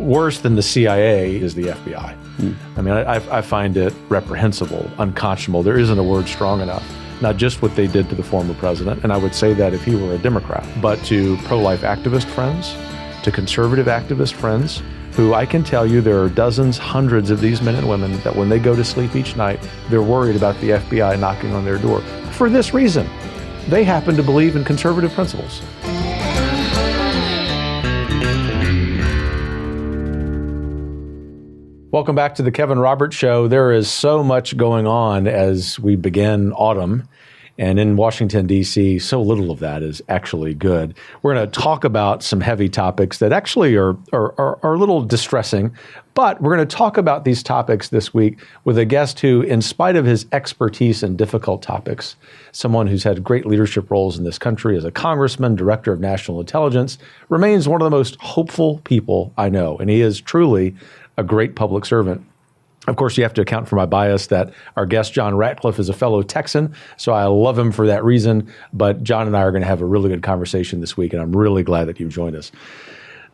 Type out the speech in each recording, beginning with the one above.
worse than the CIA is the FBI. I mean, I find it reprehensible, unconscionable. There isn't a word strong enough. Not just what they did to the former president, and I would say that if he were a Democrat, but to pro-life activist friends, to conservative activist friends, who I can tell you there are dozens, hundreds of these men and women that when they go to sleep each night, they're worried about the FBI knocking on their door. For this reason, they happen to believe in conservative principles. Welcome back to the Kevin Roberts Show. There is so much going on as we begin autumn. And in Washington, D.C., so little of that is actually good. We're going to talk about some heavy topics that actually are a little distressing. But we're going to talk about these topics this week with a guest who, in spite of his expertise in difficult topics, someone who's had great leadership roles in this country as a congressman, director of national intelligence, remains one of the most hopeful people I know. And he is truly a great public servant. Of course, you have to account for my bias that our guest, John Ratcliffe, is a fellow Texan, so I love him for that reason. But John and I are going to have a really good conversation this week, and I'm really glad that you've joined us.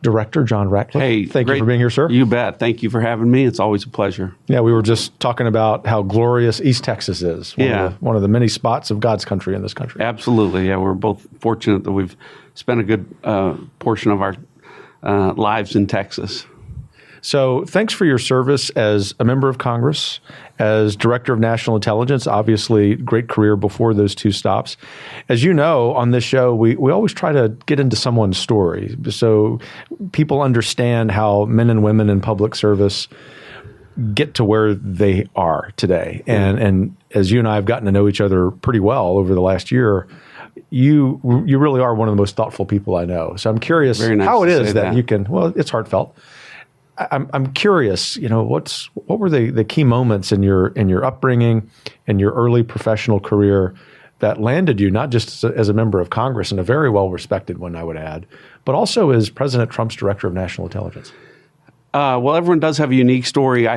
Director John Ratcliffe, hey, thank you for being here, sir. You bet. Thank you for having me. It's always a pleasure. Yeah, we were just talking about how glorious East Texas is. One of the many spots of God's country in this country. Absolutely. Yeah, we're both fortunate that we've spent a good portion of our lives in Texas. So thanks for your service as a member of Congress, as Director of National Intelligence, obviously great career before those two stops. As you know, on this show, we always try to get into someone's story so people understand how men and women in public service get to where they are today. And as you and I have gotten to know each other pretty well over the last year, you really are one of the most thoughtful people I know. So I'm curious how it is that you can, well, it's heartfelt. I'm curious, what were the key moments in your upbringing and your early professional career that landed you not just as a member of Congress and a very well-respected one, I would add, but also as President Trump's Director of National Intelligence? Well, everyone does have a unique story.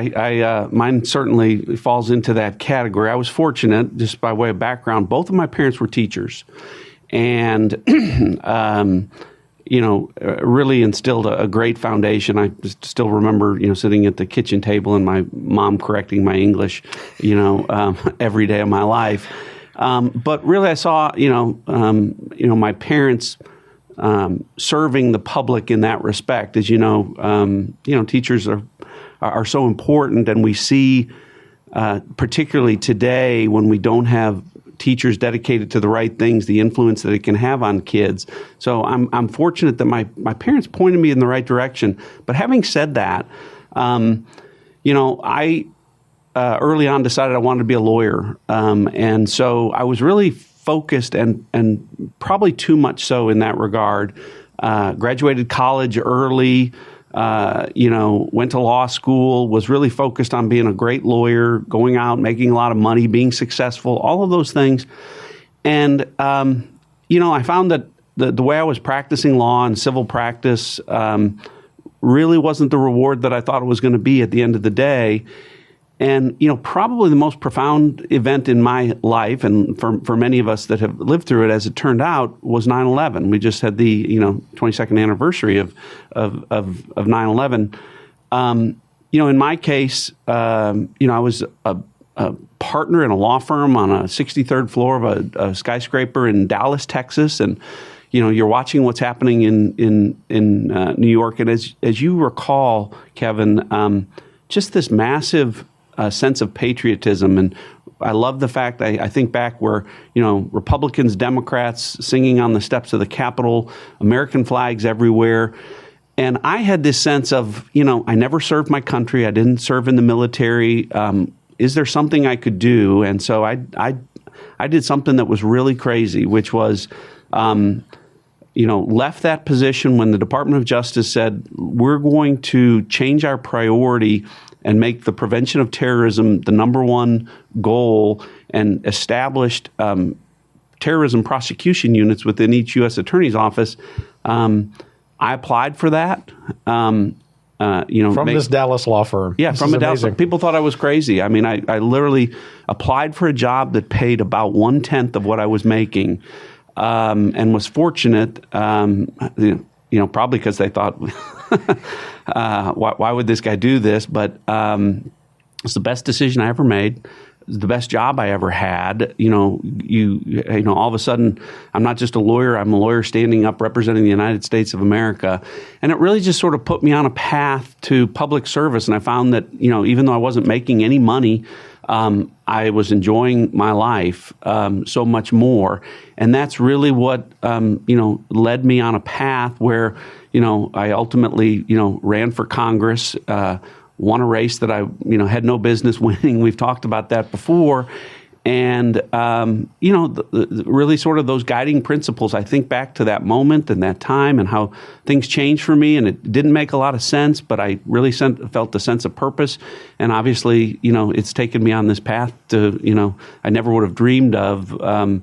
Mine certainly falls into that category. I was fortunate, just by way of background, both of my parents were teachers, and really instilled a great foundation. I still remember, sitting at the kitchen table and my mom correcting my English, every day of my life. But really, I saw, my parents serving the public in that respect. As you know, teachers are so important, and we see, particularly today, when we don't have teachers dedicated to the right things, the influence that it can have on kids. So I'm fortunate that my parents pointed me in the right direction. But having said that, I early on decided I wanted to be a lawyer. And so I was really focused and probably too much so in that regard. Graduated college early, went to law school, was really focused on being a great lawyer, going out, making a lot of money, being successful, all of those things. And, I found that the way I was practicing law and civil practice really wasn't the reward that I thought it was going to be at the end of the day. And, probably the most profound event in my life, and for many of us that have lived through it, as it turned out, was 9/11. We just had the, 22nd anniversary of 9/11. In my case, I was a partner in a law firm on a 63rd floor of a skyscraper in Dallas, Texas. And, you're watching what's happening in New York. And as you recall, Kevin, just this massive sense of patriotism. And I love the fact, I think back where, Republicans, Democrats singing on the steps of the Capitol, American flags everywhere. And I had this sense of, I never served my country. I didn't serve in the military. Is there something I could do? And so I did something that was really crazy, which was, left that position when the Department of Justice said, we're going to change our priority and make the prevention of terrorism the number one goal, and established terrorism prosecution units within each U.S. Attorney's Office. I applied for that. From this Dallas law firm. Yeah, from a Dallas. People thought I was crazy. I mean, I literally applied for a job that paid about 1/10 of what I was making, and was fortunate. probably because they thought, why would this guy do this? But it's the best decision I ever made. It's the best job I ever had. All of a sudden, I'm not just a lawyer. I'm a lawyer standing up representing the United States of America. And it really just sort of put me on a path to public service. And I found that, even though I wasn't making any money, I was enjoying my life so much more. And that's really what, led me on a path where, I ultimately, ran for Congress, won a race that I, had no business winning. We've talked about that before. And, really sort of those guiding principles, I think back to that moment and that time and how things changed for me. And it didn't make a lot of sense, but I really felt a sense of purpose. And obviously, it's taken me on this path to, I never would have dreamed of. But,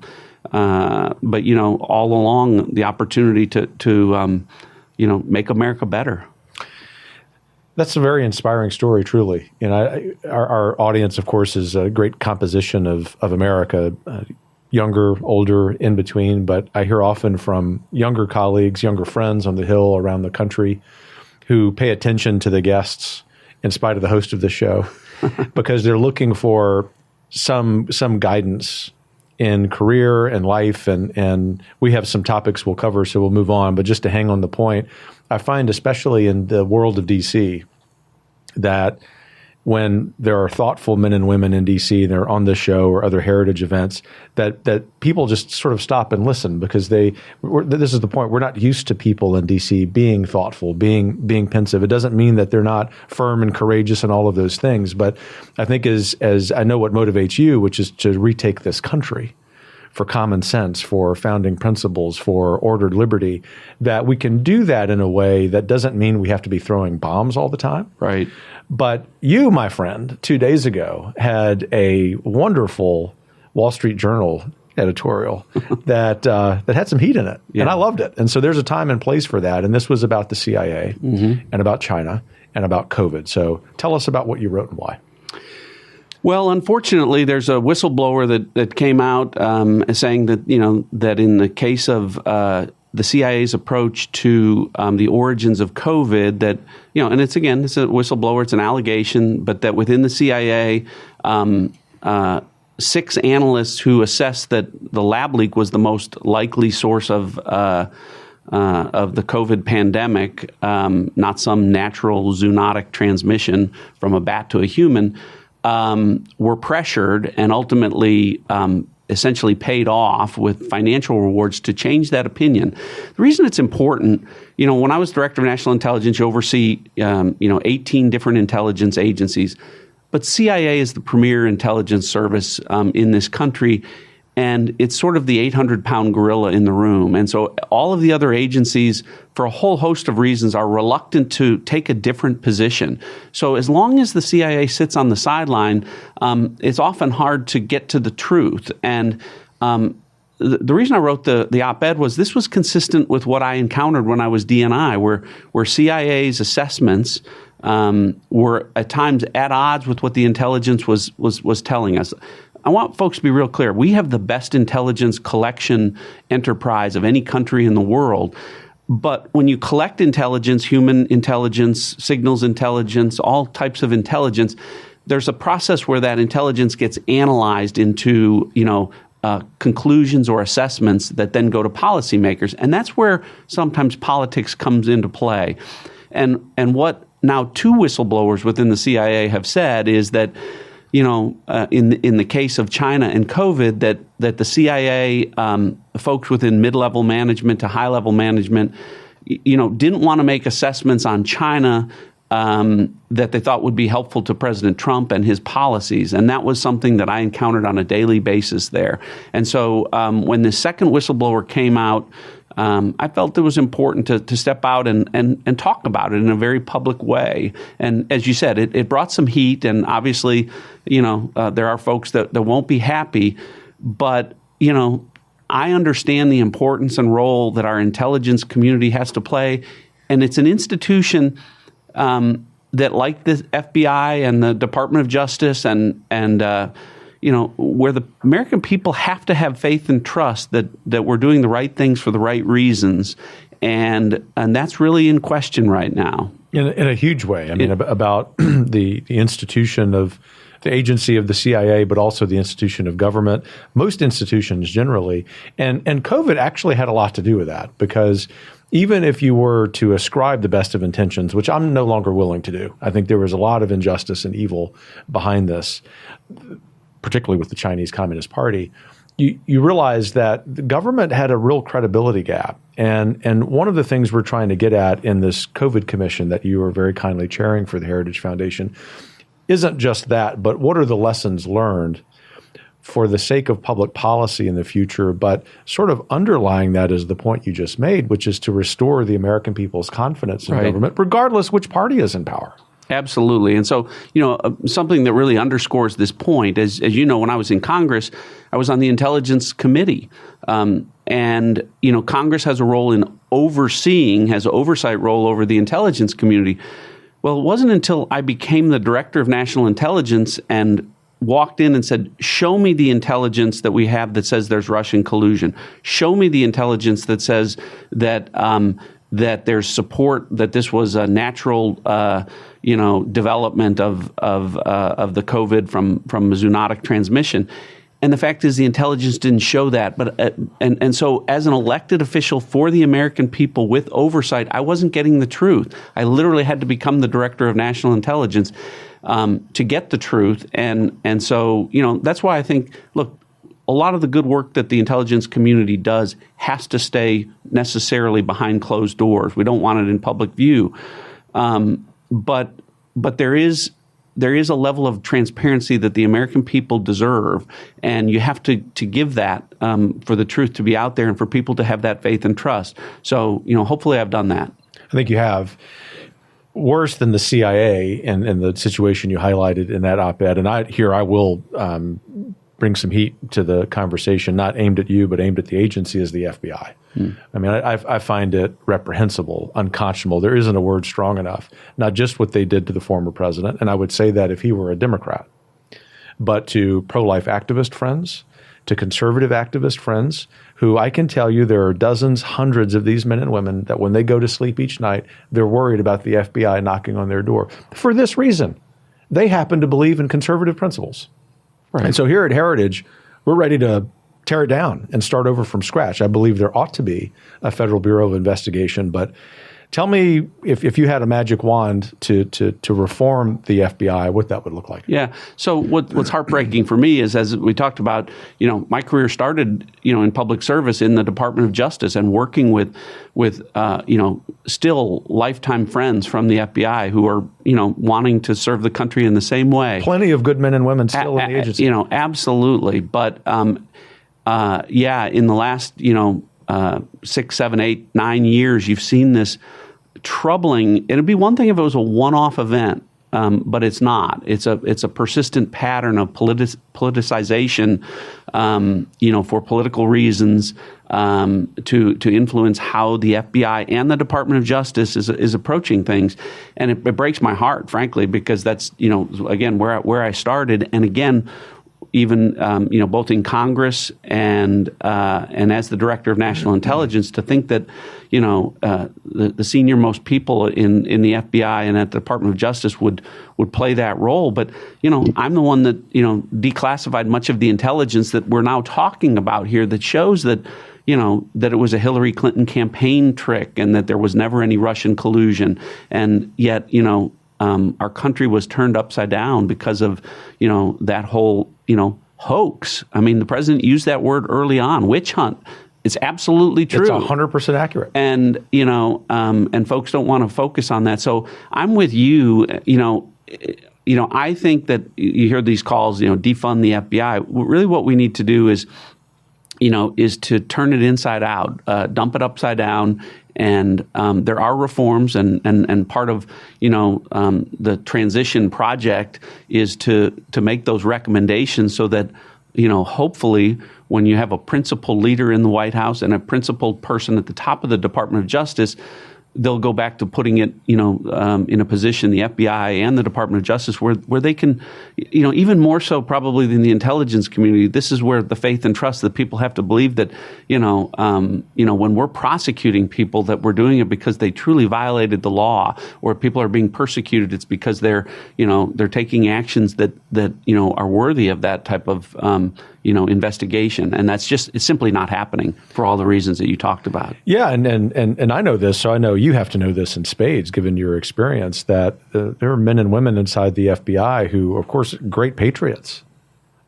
all along the opportunity to make America better. That's a very inspiring story, truly. Our audience, of course, is a great composition of America, younger, older, in between. But I hear often from younger colleagues, younger friends on the Hill around the country who pay attention to the guests in spite of the host of the show because they're looking for some guidance in career and life. And we have some topics we'll cover, so we'll move on. But just to hang on the point, I find, especially in the world of D.C., that when there are thoughtful men and women in D.C., they're on this show or other heritage events, that people just sort of stop and listen because this is the point. We're not used to people in D.C. being thoughtful, being pensive. It doesn't mean that they're not firm and courageous and all of those things. But I think as I know what motivates you, which is to retake this country for common sense, for founding principles, for ordered liberty, that we can do that in a way that doesn't mean we have to be throwing bombs all the time. Right. But you, my friend, 2 days ago had a wonderful Wall Street Journal editorial that had some heat in it, and I loved it. And so there's a time and place for that. And this was about the CIA and about China and about COVID. So tell us about what you wrote and why. Well, unfortunately, there's a whistleblower that came out saying that, that in the case of the CIA's approach to the origins of COVID, that, and it's a whistleblower, it's an allegation, but that within the CIA, 6 analysts who assessed that the lab leak was the most likely source of the COVID pandemic, not some natural zoonotic transmission from a bat to a human, were pressured and ultimately essentially paid off with financial rewards to change that opinion. The reason it's important, when I was Director of National Intelligence, you oversee 18 different intelligence agencies, but CIA is the premier intelligence service in this country, and it's sort of the 800-pound gorilla in the room. And so all of the other agencies, for a whole host of reasons, are reluctant to take a different position. So as long as the CIA sits on the sideline, it's often hard to get to the truth. And the reason I wrote the op-ed was this was consistent with what I encountered when I was DNI, where CIA's assessments were at times at odds with what the intelligence was telling us. I want folks to be real clear. We have the best intelligence collection enterprise of any country in the world. But when you collect intelligence, human intelligence, signals intelligence, all types of intelligence, there's a process where that intelligence gets analyzed into, conclusions or assessments that then go to policymakers. And that's where sometimes politics comes into play. And what now 2 whistleblowers within the CIA have said is that, in the case of China and COVID, that the CIA folks within mid-level management to high-level management, didn't want to make assessments on China that they thought would be helpful to President Trump and his policies. And that was something that I encountered on a daily basis there. And so when the second whistleblower came out, I felt it was important to step out and talk about it in a very public way. And as you said, it brought some heat, and obviously, there are folks that won't be happy. But, I understand the importance and role that our intelligence community has to play. And it's an institution that, like the FBI and the Department of Justice and where the American people have to have faith and trust that we're doing the right things for the right reasons. and that's really in question right now. In a huge way. I mean, about the institution of the agency of the CIA, but also the institution of government, most institutions generally. And COVID actually had a lot to do with that, because even if you were to ascribe the best of intentions, which I'm no longer willing to do, I think there was a lot of injustice and evil behind this, particularly with the Chinese Communist Party. You realize that the government had a real credibility gap. And one of the things we're trying to get at in this COVID commission that you are very kindly chairing for the Heritage Foundation isn't just that, but what are the lessons learned for the sake of public policy in the future, but sort of underlying that is the point you just made, which is to restore the American people's confidence in government, regardless which party is in power. Absolutely. And so, something that really underscores this point, as you know, when I was in Congress, I was on the Intelligence Committee. And Congress has a role in has an oversight role over the intelligence community. Well, it wasn't until I became the Director of National Intelligence and walked in and said, show me the intelligence that we have that says there's Russian collusion. Show me the intelligence that says that that there's support, that this was a natural development of the COVID from a zoonotic transmission. And the fact is, the intelligence didn't show that. But and so, as an elected official for the American people with oversight, I wasn't getting the truth. I literally had to become the Director of National Intelligence to get the truth. And so, that's why I think, look, a lot of the good work that the intelligence community does has to stay necessarily behind closed doors. We don't want it in public view. But there is a level of transparency that the American people deserve, and you have to give that for the truth to be out there and for people to have that faith and trust. So, hopefully I've done that. I think you have. Worse than the CIA and the situation you highlighted in that op-ed, and I will bring some heat to the conversation, not aimed at you, but aimed at the agency, is the FBI. I mean, I find it reprehensible, unconscionable. There isn't a word strong enough, not just what they did to the former president, and I would say that if he were a Democrat, but to pro-life activist friends, to conservative activist friends, who I can tell you there are dozens, hundreds of these men and women that when they go to sleep each night, they're worried about the FBI knocking on their door. For this reason, they happen to believe in conservative principles. Right. And so here at Heritage, we're ready to tear it down and start over from scratch. I believe there ought to be a Federal Bureau of Investigation, but tell me if you had a magic wand to reform the FBI, what that would look like. Yeah. So what's heartbreaking for me is, as we talked about, my career started, in public service in the Department of Justice and working with still lifetime friends from the FBI who are, wanting to serve the country in the same way. Plenty of good men and women still in the agency. Absolutely. But in the last, 6, 7, 8, 9 years, you've seen this troubling. It'd be one thing if it was a one-off event, but it's not. It's a persistent pattern of politicization, for political reasons, to influence how the FBI and the Department of Justice is approaching things, and it breaks my heart, frankly, because that's again where I started, and again. Even both in Congress and as the Director of National Intelligence, to think that the senior most people in the FBI and at the Department of Justice would play that role. But I'm the one that declassified much of the intelligence that we're now talking about here, that shows that that it was a Hillary Clinton campaign trick and that there was never any Russian collusion, and yet our country was turned upside down because of that whole hoax. I mean, the president used that word early on, witch hunt. It's absolutely true. It's 100% accurate. And and folks don't want to focus on that. So I'm with you. I think that you hear these calls, defund the FBI. Really, what we need to do is to turn it inside out, dump it upside down. And there are reforms, and part of the transition project is to make those recommendations so that hopefully when you have a principled leader in the White House and a principled person at the top of the Department of Justice, they'll go back to putting it, in a position, the FBI and the Department of Justice, where they can, even more so probably than the intelligence community. This is where the faith and trust that people have to believe that, when we're prosecuting people, that we're doing it because they truly violated the law, or people are being persecuted, it's because they're taking actions that are worthy of that type of investigation, and it's simply not happening for all the reasons that you talked about. Yeah, and I know this, so I know you have to know this in spades, given your experience, that there are men and women inside the FBI who, of course, great patriots,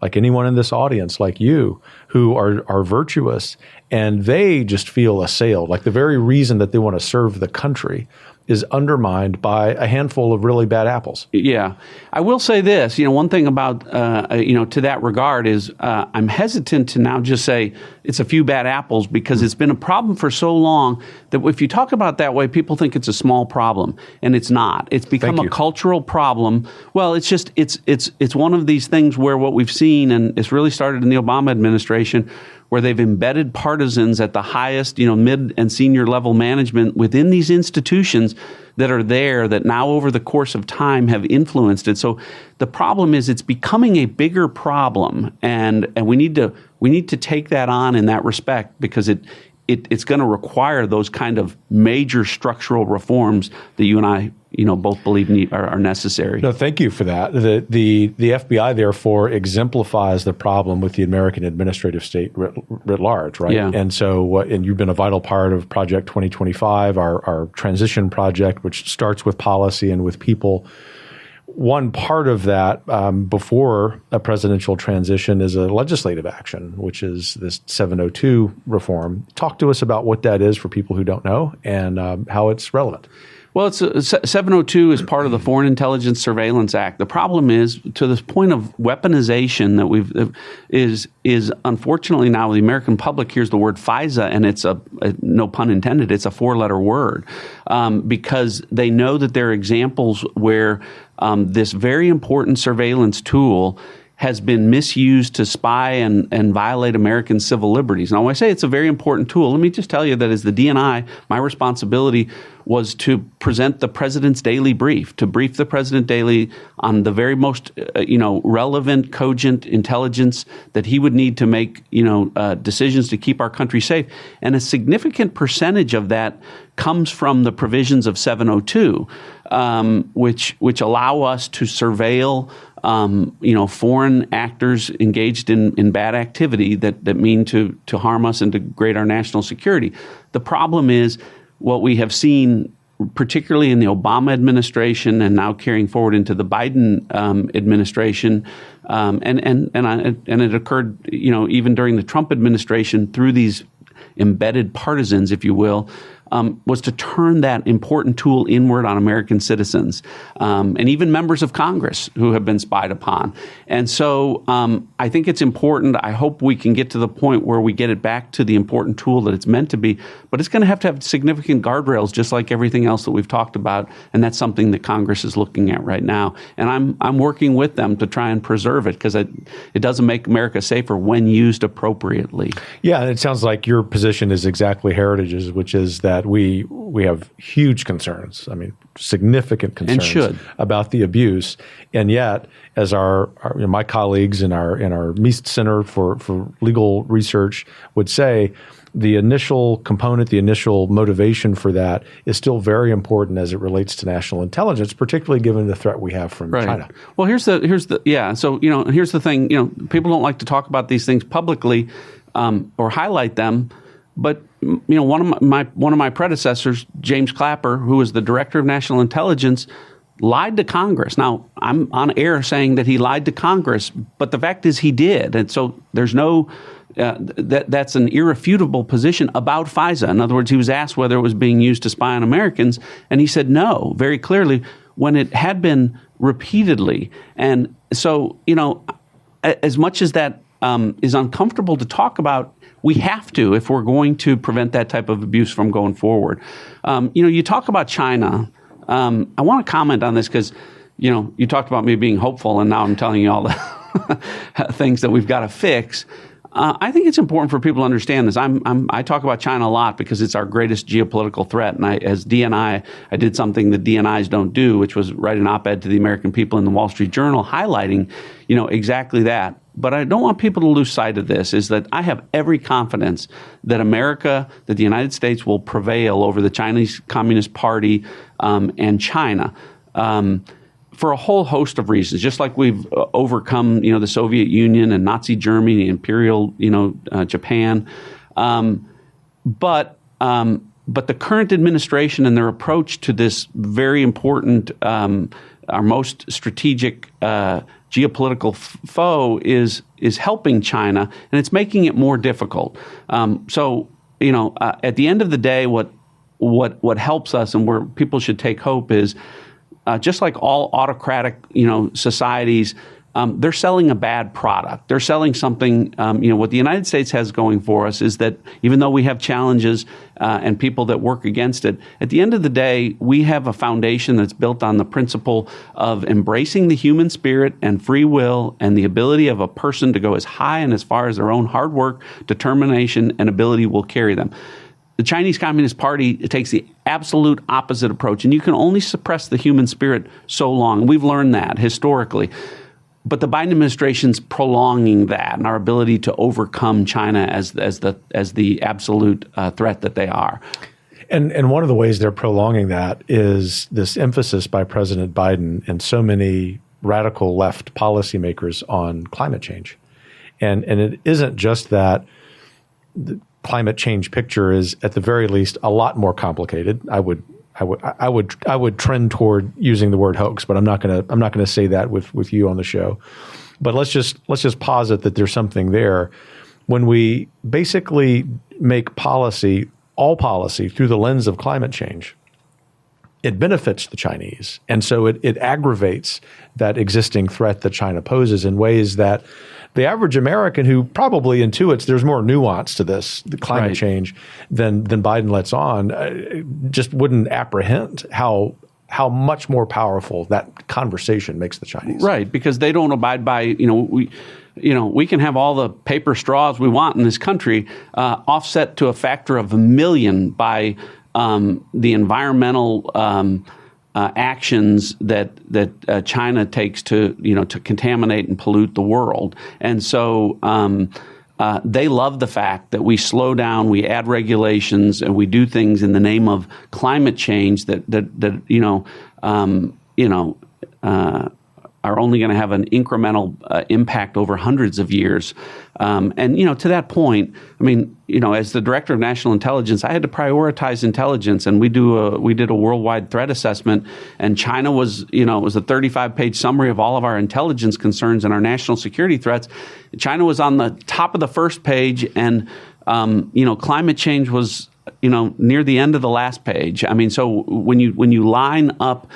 like anyone in this audience, like you, who are virtuous, and they just feel assailed. Like the very reason that they want to serve the country is undermined by a handful of really bad apples. Yeah. I will say this, one thing about, to that regard is I'm hesitant to now just say it's a few bad apples, because it's been a problem for so long that if you talk about it that way, people think it's a small problem, and it's not. It's become a cultural problem. Well, it's just, it's one of these things where what we've seen, and it's really started in the Obama administration, where they've embedded partisans at the highest, mid and senior level management within these institutions that are there, that now over the course of time have influenced it. So the problem is it's becoming a bigger problem, and we need to take that on in that respect, because it's going to require those kind of major structural reforms that you and I both believe are necessary. No, thank you for that. The FBI, therefore, exemplifies the problem with the American administrative state writ large, right? Yeah. And so, and you've been a vital part of Project 2025, our transition project, which starts with policy and with people. One part of that before a presidential transition is a legislative action, which is this 702 reform. Talk to us about what that is for people who don't know, and how it's relevant. Well, 702 is part of the Foreign Intelligence Surveillance Act. The problem is, to this point of weaponization that is unfortunately now the American public hears the word FISA, and it's no pun intended, it's a 4-letter word, because they know that there are examples where this very important surveillance tool has been misused to spy and violate American civil liberties. Now, when I say it's a very important tool, let me just tell you that as the DNI, my responsibility was to present the president's daily brief, to brief the president daily on the very most, relevant, cogent intelligence that he would need to make, decisions to keep our country safe. And a significant percentage of that comes from the provisions of 702, which allow us to surveil foreign actors engaged in bad activity that mean to harm us and degrade our national security. The problem is what we have seen, particularly in the Obama administration and now carrying forward into the Biden administration, and it occurred, even during the Trump administration through these embedded partisans, if you will, was to turn that important tool inward on American citizens, and even members of Congress who have been spied upon. And so I think it's important. I hope we can get to the point where we get it back to the important tool that it's meant to be, but it's going to have significant guardrails, just like everything else that we've talked about, and that's something that Congress is looking at right now. And I'm working with them to try and preserve it, because it doesn't make America safer when used appropriately. Yeah, and it sounds like your position is exactly Heritage's, which is that we have huge concerns, significant concerns about the abuse. And yet, as my colleagues in our Meese Center for Legal Research would say, the initial component, the initial motivation for that is still very important as it relates to national intelligence, particularly given the threat we have from China. Well, here's the So here's the thing. People don't like to talk about these things publicly or highlight them. But one of my predecessors, James Clapper, who was the director of national intelligence, lied to Congress. Now, I'm on air saying that he lied to Congress, but the fact is he did, and so there's no. That's an irrefutable position about FISA. In other words, he was asked whether it was being used to spy on Americans, and he said no, very clearly, when it had been repeatedly. And so, as much as that is uncomfortable to talk about, we have to if we're going to prevent that type of abuse from going forward. You talk about China. I want to comment on this because, you talked about me being hopeful, and now I'm telling you all the things that we've got to fix. I think it's important for people to understand this. I talk about China a lot because it's our greatest geopolitical threat. And as DNI, I did something that DNIs don't do, which was write an op-ed to the American people in the Wall Street Journal highlighting, exactly that. But I don't want people to lose sight of this, is that I have every confidence that America, that the United States will prevail over the Chinese Communist Party and China. For a whole host of reasons, just like we've overcome, the Soviet Union and Nazi Germany, Imperial, Japan. But the current administration and their approach to this very important, our most strategic geopolitical foe is helping China, and it's making it more difficult. At the end of the day, what helps us and where people should take hope is, just like all autocratic, societies, they're selling a bad product. They're selling something. What the United States has going for us is that even though we have challenges and people that work against it, at the end of the day, we have a foundation that's built on the principle of embracing the human spirit and free will and the ability of a person to go as high and as far as their own hard work, determination, and ability will carry them. The Chinese Communist Party takes the absolute opposite approach, and you can only suppress the human spirit so long. We've learned that historically. But the Biden administration's prolonging that and our ability to overcome China as the absolute threat that they are. And one of the ways they're prolonging that is this emphasis by President Biden and so many radical left policymakers on climate change. And it isn't just that the climate change picture is at the very least a lot more complicated. I would trend toward using the word hoax, but I'm not gonna say that with you on the show. But let's just posit that there's something there. When we basically make all policy through the lens of climate change, it benefits the Chinese. And so it aggravates that existing threat that China poses in ways that the average American, who probably intuits there's more nuance to this, the climate change, than Biden lets on, just wouldn't apprehend how much more powerful that conversation makes the Chinese. Right, because they don't abide by, we can have all the paper straws we want in this country, offset to a factor of 1 million by the environmental actions that China takes to contaminate and pollute the world. And so they love the fact that we slow down, we add regulations, and we do things in the name of climate change that are only going to have an incremental impact over hundreds of years. To that point, as the director of national intelligence, I had to prioritize intelligence, and we did a worldwide threat assessment, and China was, it was a 35-page summary of all of our intelligence concerns and our national security threats. China was on the top of the first page, and climate change was near the end of the last page. So when you line up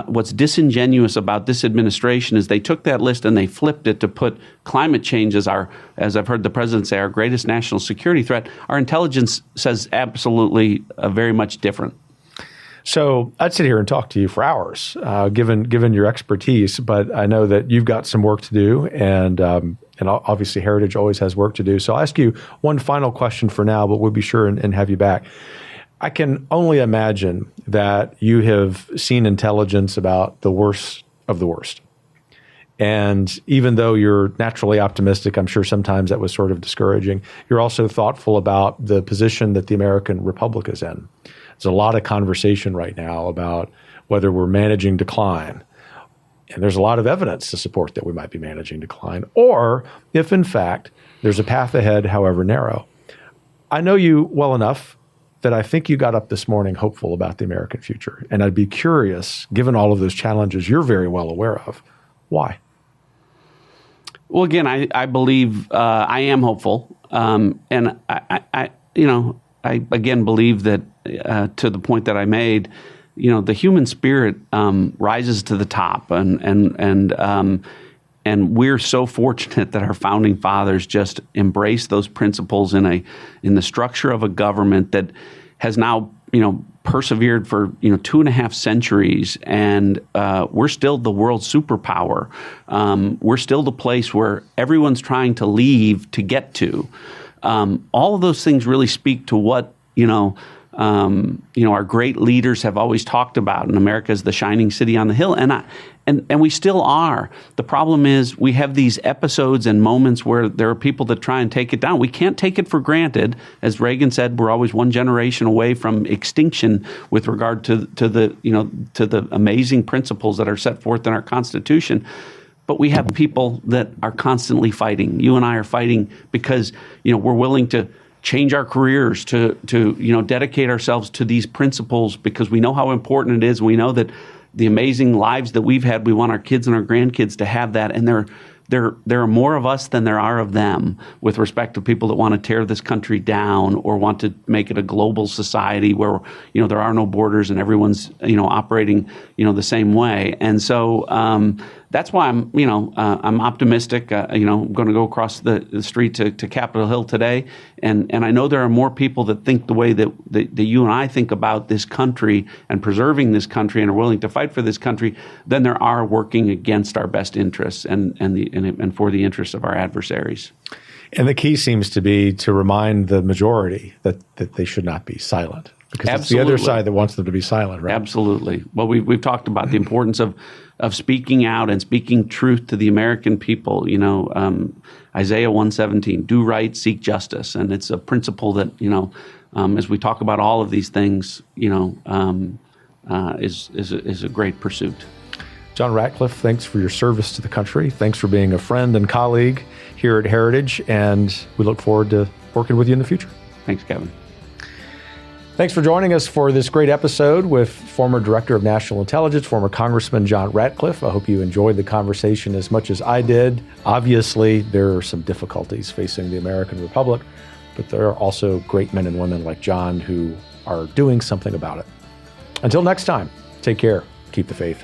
what's disingenuous about this administration is they took that list and they flipped it to put climate change as I've heard the president say, our greatest national security threat. Our intelligence says absolutely very much different. So I'd sit here and talk to you for hours, given your expertise, but I know that you've got some work to do, and obviously Heritage always has work to do. So I'll ask you one final question for now, but we'll be sure and have you back. I can only imagine that you have seen intelligence about the worst of the worst. And even though you're naturally optimistic, I'm sure sometimes that was sort of discouraging. You're also thoughtful about the position that the American Republic is in. There's a lot of conversation right now about whether we're managing decline. And there's a lot of evidence to support that we might be managing decline, or if in fact there's a path ahead, however narrow. I know you well enough that I think you got up this morning hopeful about the American future. And I'd be curious, given all of those challenges you're very well aware of, why? Well, again, I believe I am hopeful. And I again believe that to the point that I made, the human spirit rises to the top, and we're so fortunate that our founding fathers just embraced those principles in the structure of a government that has now persevered for 2.5 centuries, and we're still the world superpower. We're still the place where everyone's trying to leave to get to. All of those things really speak to what our great leaders have always talked about, and America is the shining city on the hill, and we still are. The problem is we have these episodes and moments where there are people that try and take it down. We can't take it for granted. As Reagan said, we're always one generation away from extinction with regard to the amazing principles that are set forth in our Constitution. But we have people that are constantly fighting. You and I are fighting because we're willing to change our careers, to dedicate ourselves to these principles because we know how important it is. We know that the amazing lives that we've had, we want our kids and our grandkids to have that. And there are more of us than there are of them with respect to people that want to tear this country down or want to make it a global society where there are no borders and everyone's operating the same way. And so that's why I'm optimistic. I'm going to go across the street to Capitol Hill today, and I know there are more people that think the way that you and I think about this country and preserving this country and are willing to fight for this country than there are working against our best interests and for the interests of our adversaries. And the key seems to be to remind the majority that they should not be silent, because it's the other side that wants them to be silent, right? Absolutely. Well, we've talked about the importance of speaking out and speaking truth to the American people. Isaiah 1:17, do right, seek justice. And it's a principle that, as we talk about all of these things, is a great pursuit. John Ratcliffe, thanks for your service to the country. Thanks for being a friend and colleague here at Heritage, and we look forward to working with you in the future. Thanks, Kevin. Thanks for joining us for this great episode with former Director of National Intelligence, former Congressman John Ratcliffe. I hope you enjoyed the conversation as much as I did. Obviously, there are some difficulties facing the American Republic, but there are also great men and women like John who are doing something about it. Until next time, take care. Keep the faith.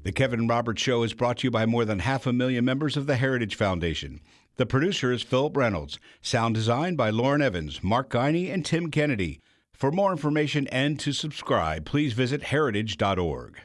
The Kevin Roberts Show is brought to you by more than 500,000 members of the Heritage Foundation. The producer is Philip Reynolds. Sound design by Lauren Evans, Mark Guiney, and Tim Kennedy. For more information and to subscribe, please visit heritage.org.